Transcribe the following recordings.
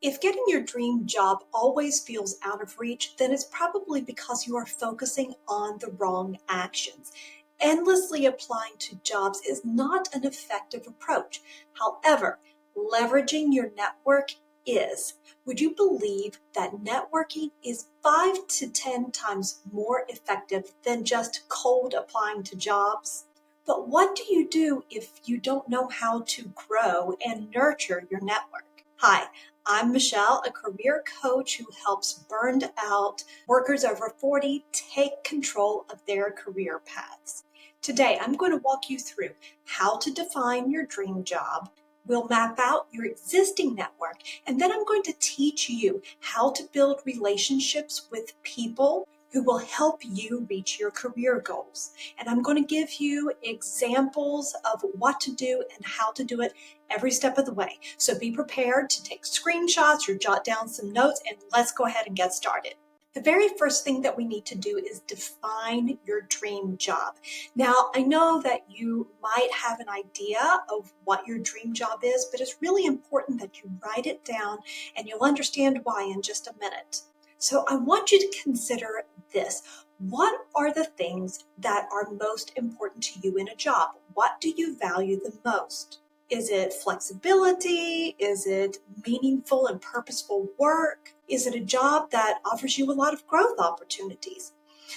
If getting your dream job always feels out of reach, then it's probably because you are focusing on the wrong actions. Endlessly applying to jobs is not an effective approach. However, leveraging your network is. Would you believe that networking is 5 to 10 times more effective than just cold applying to jobs? But what do you do if you don't know how to grow and nurture your network? Hi, I'm Michelle, a career coach who helps burned out workers over 40 take control of their career paths. Today, I'm going to walk you through how to define your dream job. We'll map out your existing network, and then I'm going to teach you how to build relationships with people who will help you reach your career goals. And I'm going to give you examples of what to do and how to do it every step of the way. So be prepared to take screenshots or jot down some notes, and let's go ahead and get started. The very first thing that we need to do is define your dream job. Now, I know that you might have an idea of what your dream job is, but it's really important that you write it down, and you'll understand why in just a minute. So I want you to consider this. What are the things that are most important to you in a job? What do you value the most? Is it flexibility? Is it meaningful and purposeful work? Is it a job that offers you a lot of growth opportunities?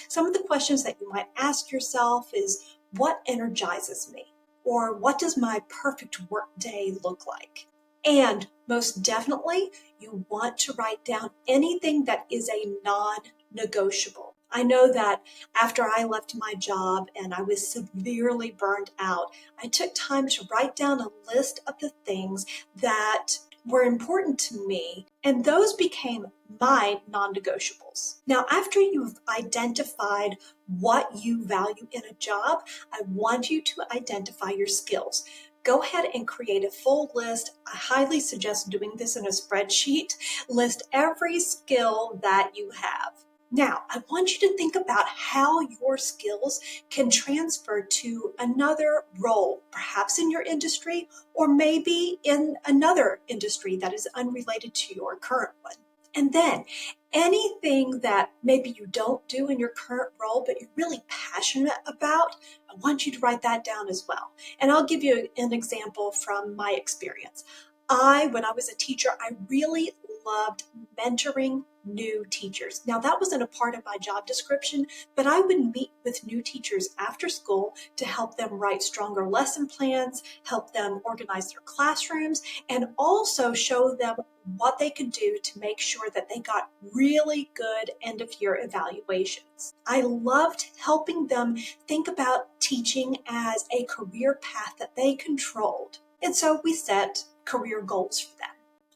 Some of the questions that you might ask yourself is, what energizes me? Or what does my perfect work day look like? And most definitely, you want to write down anything that is a non-negotiable. I know that after I left my job and I was severely burned out, I took time to write down a list of the things that were important to me, and those became my non-negotiables. Now, after you've identified what you value in a job, I want you to identify your skills. Go ahead and create a full list. I highly suggest doing this in a spreadsheet. List every skill that you have. Now, I want you to think about how your skills can transfer to another role, perhaps in your industry, or maybe in another industry that is unrelated to your current one. And then anything that maybe you don't do in your current role, but you're really passionate about, I want you to write that down as well. And I'll give you an example from my experience. When I was a teacher, I really loved mentoring new teachers. Now, that wasn't a part of my job description, but I would meet with new teachers after school to help them write stronger lesson plans, help them organize their classrooms, and also show them what they could do to make sure that they got really good end-of-year evaluations. I loved helping them think about teaching as a career path that they controlled. And so we set career goals for them.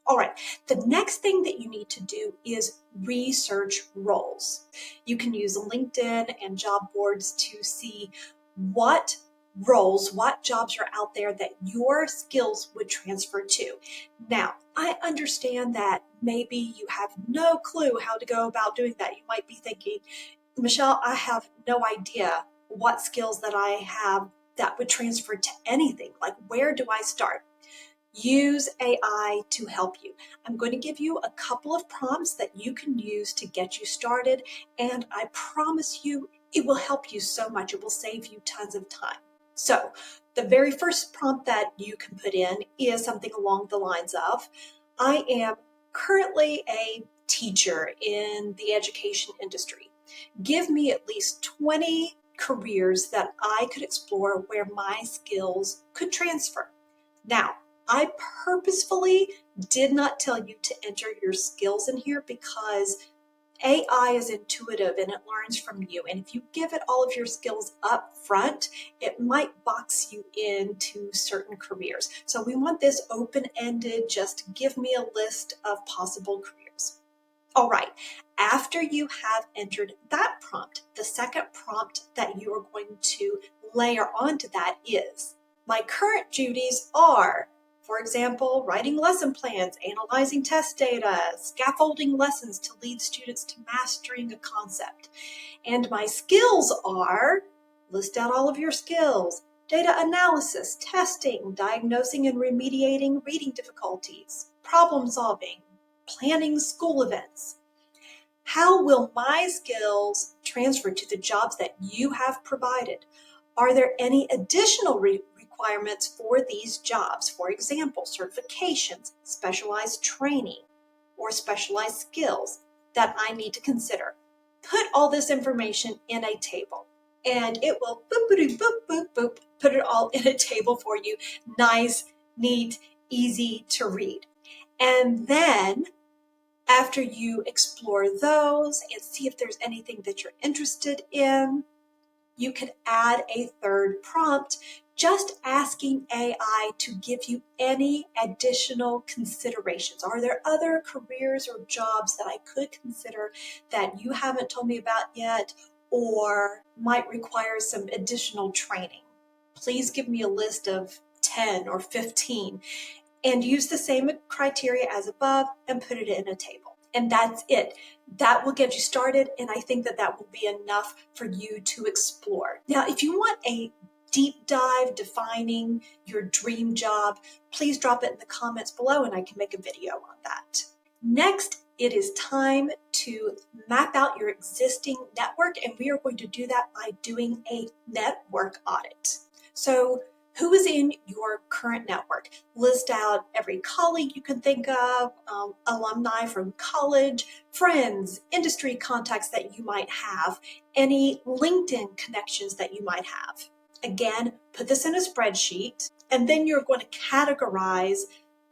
All right, the next thing that you need to do is research roles. You can use LinkedIn and job boards to see what roles, what jobs are out there that your skills would transfer to. Now, I understand that maybe you have no clue how to go about doing that. You might be thinking, Michelle, I have no idea what skills that I have that would transfer to anything. Like, where do I start? Use AI to help you. I'm going to give you a couple of prompts that you can use to get you started, and I promise you it will help you so much. It will save you tons of time. So the very first prompt that you can put in is something along the lines of, I am currently a teacher in the education industry. Give me at least 20 careers that I could explore where my skills could transfer. Now, I purposefully did not tell you to enter your skills in here because AI is intuitive and it learns from you. And if you give it all of your skills up front, it might box you into certain careers. So we want this open-ended, just give me a list of possible careers. All right, after you have entered that prompt, the second prompt that you are going to layer onto that is, my current duties are, for example, writing lesson plans, analyzing test data, scaffolding lessons to lead students to mastering a concept. And my skills are, list out all of your skills, data analysis, testing, diagnosing and remediating reading difficulties, problem solving, planning school events. How will my skills transfer to the jobs that you have provided? Are there any additional requirements for these jobs? For example, certifications, specialized training, or specialized skills that I need to consider? Put all this information in a table, and it will boop, boop, boop, boop, put it all in a table for you. Nice, neat, easy to read. And then after you explore those and see if there's anything that you're interested in, you could add a third prompt, just asking AI to give you any additional considerations. Are there other careers or jobs that I could consider that you haven't told me about yet or might require some additional training? Please give me a list of 10 or 15 and use the same criteria as above and put it in a table. And that's it. That will get you started, and I think that that will be enough for you to explore. Now, if you want a deep dive defining your dream job, please drop it in the comments below and I can make a video on that. Next, it is time to map out your existing network, and we are going to do that by doing a network audit. So who is in your current network? List out every colleague you can think of, alumni from college, friends, industry contacts that you might have, any LinkedIn connections that you might have. Again, put this in a spreadsheet, and then you're going to categorize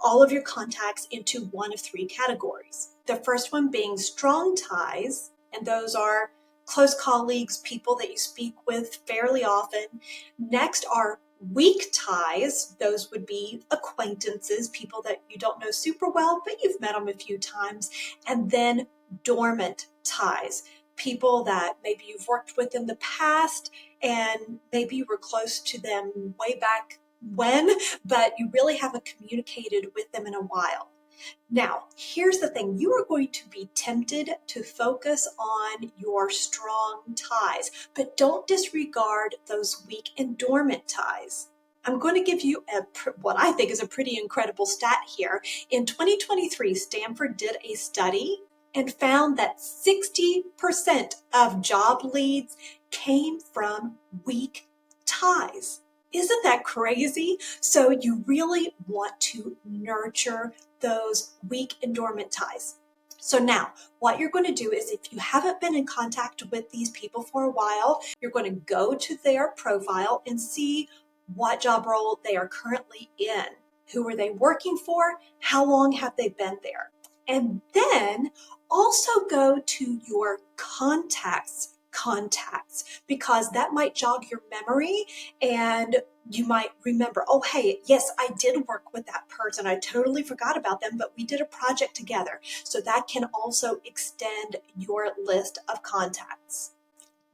all of your contacts into one of three categories. The first one being strong ties, and those are close colleagues, people that you speak with fairly often. Next are weak ties. Those would be acquaintances, people that you don't know super well, but you've met them a few times. And then dormant ties, people that maybe you've worked with in the past and maybe you were close to them way back when, but you really haven't communicated with them in a while. Now, here's the thing. You are going to be tempted to focus on your strong ties, but don't disregard those weak and dormant ties. I'm going to give you what I think is a pretty incredible stat here. In 2023, Stanford did a study and found that 60% of job leads came from weak ties. Isn't that crazy? So you really want to nurture those weak and dormant ties. So now what you're going to do is, if you haven't been in contact with these people for a while, you're going to go to their profile and see what job role they are currently in. Who are they working for? How long have they been there? And then also go to your contacts, because that might jog your memory and you might remember, oh, hey, yes, I did work with that person. I totally forgot about them, but we did a project together. So that can also extend your list of contacts.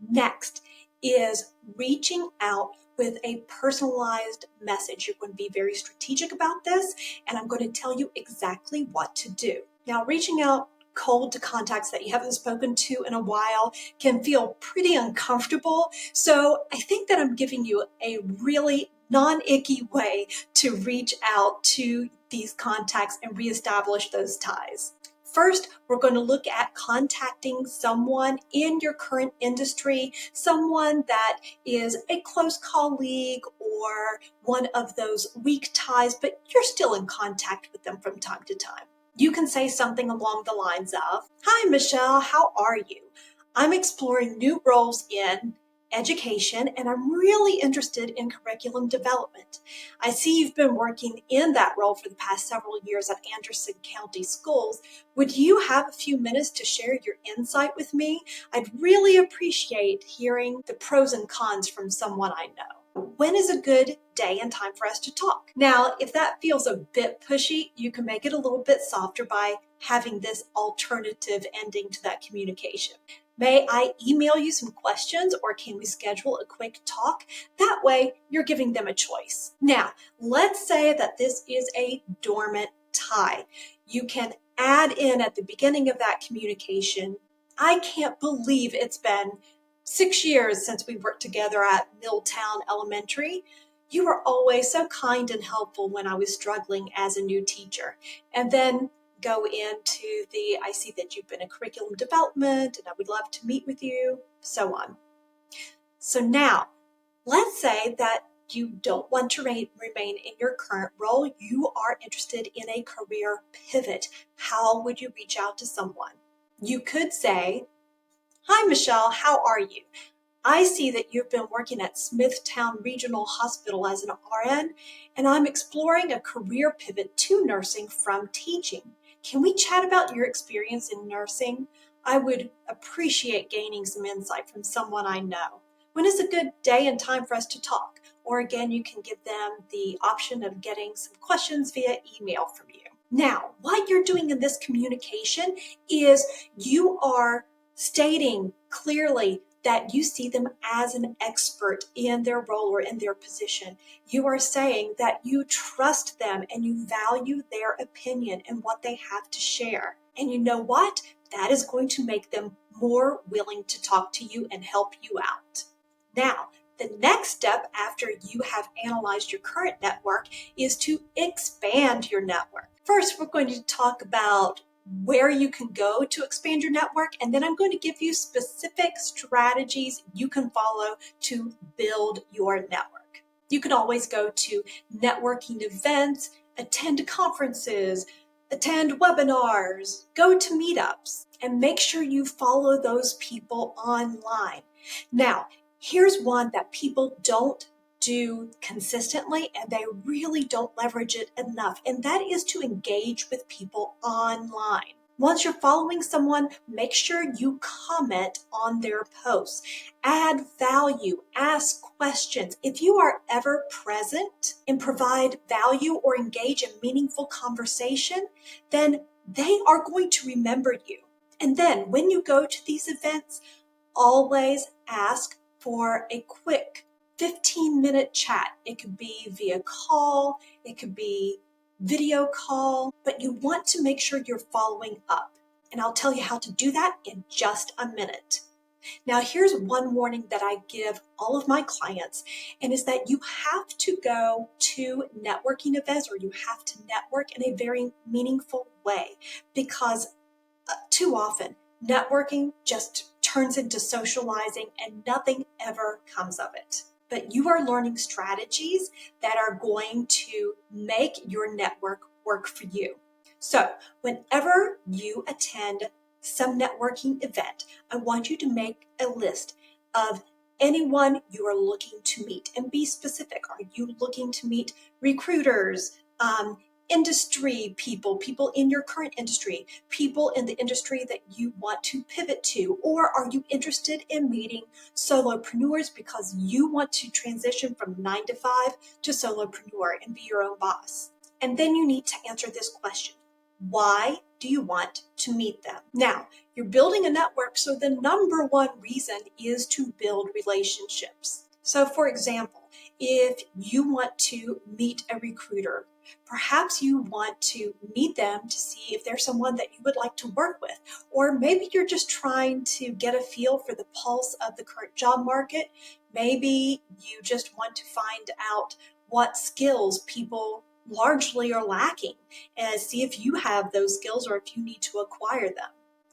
Next is reaching out with a personalized message. You're going to be very strategic about this, and I'm going to tell you exactly what to do. Now, reaching out cold to contacts that you haven't spoken to in a while can feel pretty uncomfortable. So I think that I'm giving you a really non-icky way to reach out to these contacts and reestablish those ties. First, we're going to look at contacting someone in your current industry, someone that is a close colleague or one of those weak ties, but you're still in contact with them from time to time. You can say something along the lines of, "Hi, Michelle, how are you? I'm exploring new roles in education, and I'm really interested in curriculum development. I see you've been working in that role for the past several years at Anderson County Schools. Would you have a few minutes to share your insight with me? I'd really appreciate hearing the pros and cons from someone I know. When is a good day and time for us to talk?" Now, if that feels a bit pushy, you can make it a little bit softer by having this alternative ending to that communication. May I email you some questions, or can we schedule a quick talk? That way, you're giving them a choice. Now, let's say that this is a dormant tie. You can add in at the beginning of that communication, "I can't believe it's been 6 years since we worked together at Milltown Elementary. You were always so kind and helpful when I was struggling as a new teacher." And then go into the, I see that you've been in curriculum development and I would love to meet with you, so on. So now, let's say that you don't want to remain in your current role. You are interested in a career pivot. How would you reach out to someone? You could say, "Hi, Michelle, how are you? I see that you've been working at Smithtown Regional Hospital as an RN, and I'm exploring a career pivot to nursing from teaching. Can we chat about your experience in nursing? I would appreciate gaining some insight from someone I know. When is a good day and time for us to talk?" Or again, you can give them the option of getting some questions via email from you. Now, what you're doing in this communication is you are stating clearly that you see them as an expert in their role or in their position. You are saying that you trust them and you value their opinion and what they have to share. And you know what? That is going to make them more willing to talk to you and help you out. Now, the next step after you have analyzed your current network is to expand your network. First, we're going to talk about where you can go to expand your network, and then I'm going to give you specific strategies you can follow to build your network. You can always go to networking events, attend conferences, attend webinars, go to meetups, and make sure you follow those people online. Now, here's one that people don't do consistently and they really don't leverage it enough, and that is to engage with people online. Once you're following someone, make sure you comment on their posts, add value, ask questions. If you are ever present and provide value or engage in meaningful conversation, then they are going to remember you. And then when you go to these events, always ask for a quick 15-minute chat. It could be via call, it could be video call, but you want to make sure you're following up. And I'll tell you how to do that in just a minute. Now, here's one warning that I give all of my clients, and is that you have to go to networking events, or you have to network in a very meaningful way, because too often networking just turns into socializing and nothing ever comes of it. But you are learning strategies that are going to make your network work for you. So whenever you attend some networking event, I want you to make a list of anyone you are looking to meet and be specific. Are you looking to meet recruiters, industry people, people in your current industry, people in the industry that you want to pivot to? Or are you interested in meeting solopreneurs because you want to transition from 9 to 5 to solopreneur and be your own boss? And then you need to answer this question: why do you want to meet them? Now, you're building a network, so the number one reason is to build relationships. So for example, if you want to meet a recruiter, perhaps you want to meet them to see if there's someone that you would like to work with. Or maybe you're just trying to get a feel for the pulse of the current job market. Maybe you just want to find out what skills people largely are lacking and see if you have those skills or if you need to acquire them.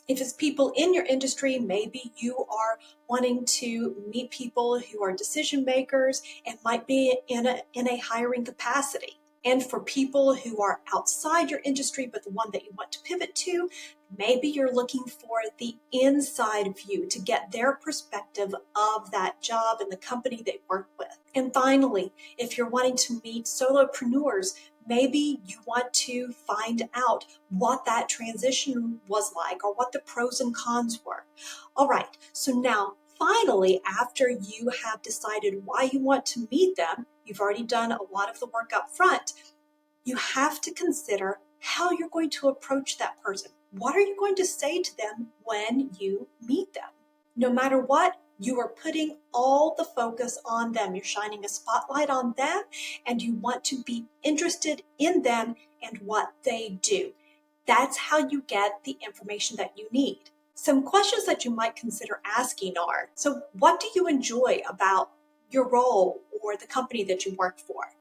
If it's people in your industry, maybe you are wanting to meet people who are decision makers and might be in a hiring capacity. And for people who are outside your industry, but the one that you want to pivot to, maybe you're looking for the inside view to get their perspective of that job and the company they work with. And finally, if you're wanting to meet solopreneurs, maybe you want to find out what that transition was like or what the pros and cons were. All right, so now finally, after you have decided why you want to meet them, you've already done a lot of the work up front, you have to consider how you're going to approach that person. What are you going to say to them when you meet them? No matter what, you are putting all the focus on them. You're shining a spotlight on them, and you want to be interested in them and what they do. That's how you get the information that you need. Some questions that you might consider asking are, so what do you enjoy about your role or the company that you work for?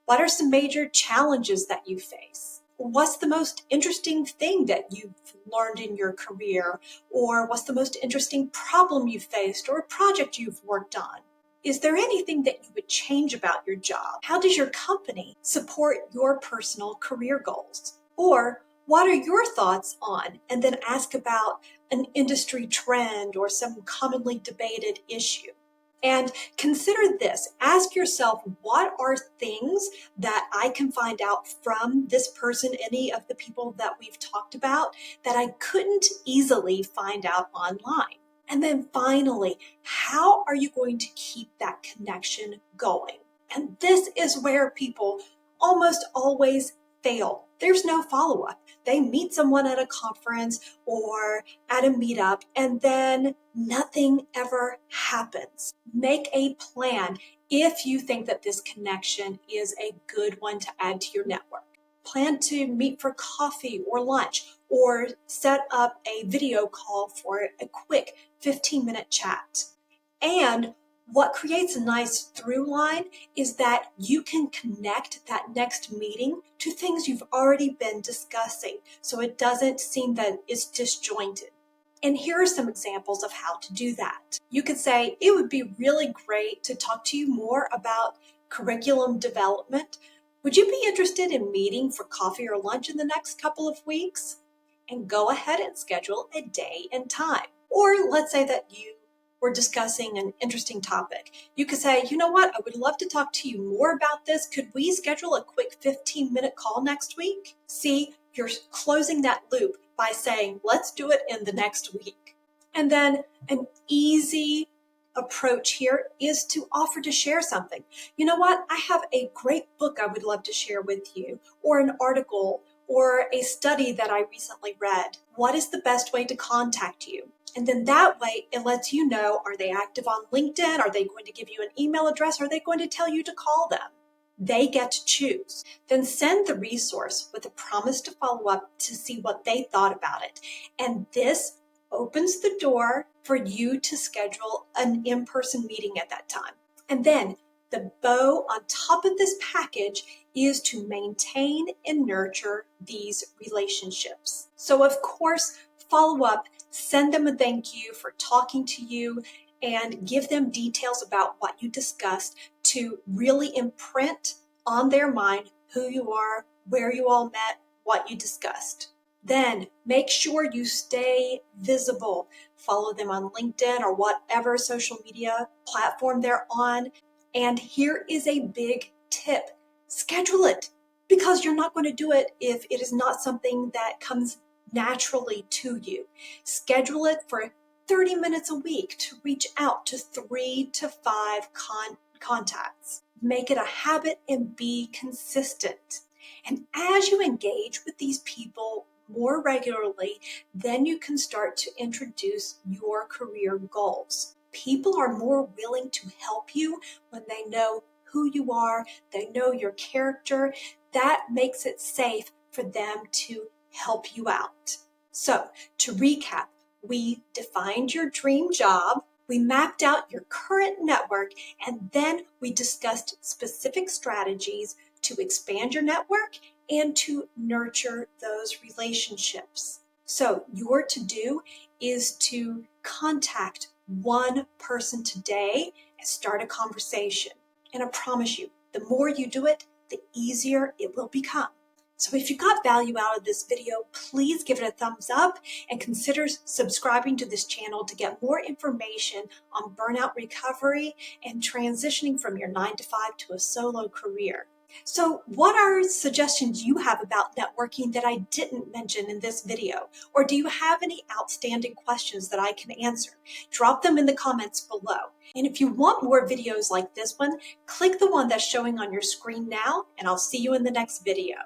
What are some major challenges that you face? What's the most interesting thing that you've learned in your career? Or what's the most interesting problem you've faced or a project you've worked on? Is there anything that you would change about your job? How does your company support your personal career goals? Or what are your thoughts on? And then ask about an industry trend or some commonly debated issue. And consider this. Ask yourself, what are things that I can find out from this person, any of the people that we've talked about, that I couldn't easily find out online? And then finally, how are you going to keep that connection going? And this is where people almost always fail. There's no follow-up. They meet someone at a conference or at a meetup, and then nothing ever happens. Make a plan if you think that this connection is a good one to add to your network. Plan to meet for coffee or lunch, or set up a video call for a quick 15-minute chat. And what creates a nice through line is that you can connect that next meeting to things you've already been discussing, so it doesn't seem that it's disjointed. And here are some examples of how to do that. You could say, it would be really great to talk to you more about curriculum development. Would you be interested in meeting for coffee or lunch in the next couple of weeks? And go ahead and schedule a day and time. Or let's say that you were discussing an interesting topic. You could say, you know what, I would love to talk to you more about this. Could we schedule a quick 15-minute call next week? See, you're closing that loop by saying, let's do it in the next week. And then an easy approach here is to offer to share something. You know what, I have a great book I would love to share with you, or an article, or a study that I recently read. What is the best way to contact you? And then that way, it lets you know, are they active on LinkedIn? Are they going to give you an email address? Are they going to tell you to call them? They get to choose. Then send the resource with a promise to follow up to see what they thought about it. And this opens the door for you to schedule an in-person meeting at that time. And then the bow on top of this package is to maintain and nurture these relationships. So of course, follow up, send them a thank you for talking to you, and give them details about what you discussed to really imprint on their mind who you are, where you all met, what you discussed. Then make sure you stay visible. Follow them on LinkedIn or whatever social media platform they're on. And here is a big tip. Schedule it, because you're not going to do it if it is not something that comes naturally to you. Schedule it for 30 minutes a week to reach out to 3 to 5 contacts. Make it a habit and be consistent. And as you engage with these people more regularly, then you can start to introduce your career goals. People are more willing to help you when they know who you are, they know your character. That makes it safe for them to help you out. So, to recap, we defined your dream job, we mapped out your current network, and then we discussed specific strategies to expand your network and to nurture those relationships. So, your to-do is to contact one person today and start a conversation. And I promise you, the more you do it, the easier it will become. So if you got value out of this video, please give it a thumbs up and consider subscribing to this channel to get more information on burnout recovery and transitioning from your 9-to-5 to a solo career. So what are suggestions you have about networking that I didn't mention in this video? Or do you have any outstanding questions that I can answer? Drop them in the comments below. And if you want more videos like this one, click the one that's showing on your screen now, and I'll see you in the next video.